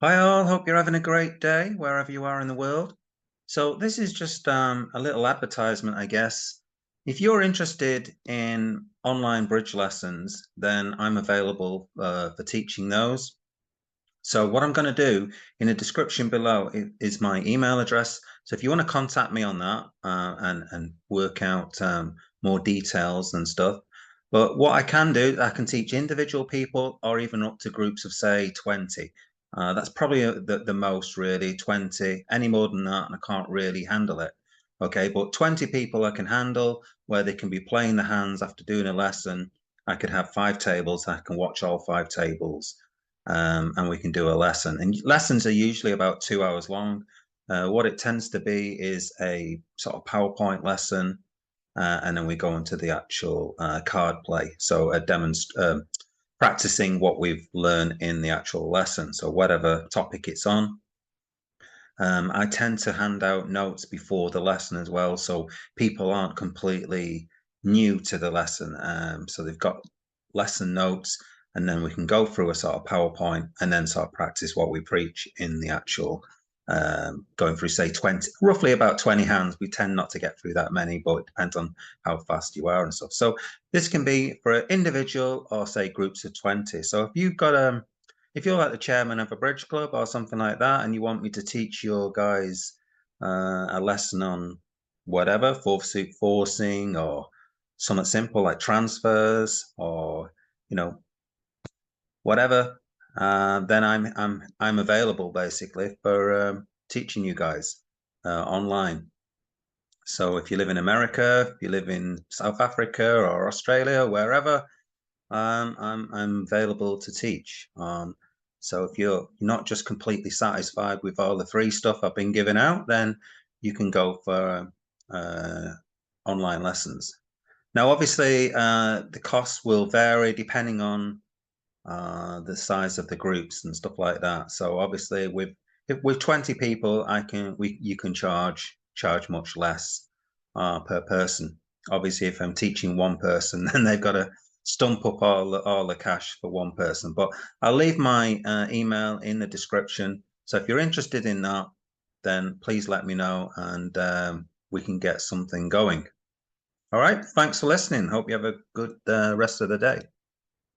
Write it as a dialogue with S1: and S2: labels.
S1: Hi all, hope you're having a great day wherever you are in the world. So this is just a little advertisement, I guess. If you're interested in online bridge lessons, then I'm available for teaching those. So what I'm going to do in the description below is my email address. So if you want to contact me on that and work out more details and stuff. But what I can do, I can teach individual people or even up to groups of say 20. That's probably the most really 20. Any more than that, and I can't really handle it. Okay, but 20 people I can handle where they can be playing the hands after doing a lesson. I could have 5 tables. I can watch all 5 tables and we can do a lesson. And lessons are usually about 2 hours long. What it tends to be is a sort of PowerPoint lesson, and then we go into the actual card play. So practicing what we've learned in the actual lesson. So whatever topic it's on. I tend to hand out notes before the lesson as well, so people aren't completely new to the lesson. So they've got lesson notes, and then we can go through a sort of PowerPoint and then sort of practice what we preach in the actual going through, say, 20, roughly about 20 hands. We tend not to get through that many, but it depends on how fast you are and stuff. So this can be for an individual or say groups of 20. So if you're like the chairman of a bridge club or something like that, and you want me to teach your guys a lesson on whatever, fourth suit forcing or something simple like transfers or whatever, then I'm available basically for teaching you guys online. So if you live in America, if you live in South Africa or Australia, wherever, I'm available to teach. So if you're not just completely satisfied with all the free stuff I've been giving out, then you can go for online lessons. Now, obviously, the costs will vary depending on the size of the groups and stuff like that. So obviously, with 20 people, you can charge much less per person. Obviously, if I'm teaching one person, then they've got to stump up all the cash for one person. But I'll leave my email in the description. So if you're interested in that, then please let me know and we can get something going. All right. Thanks for listening. Hope you have a good rest of the day.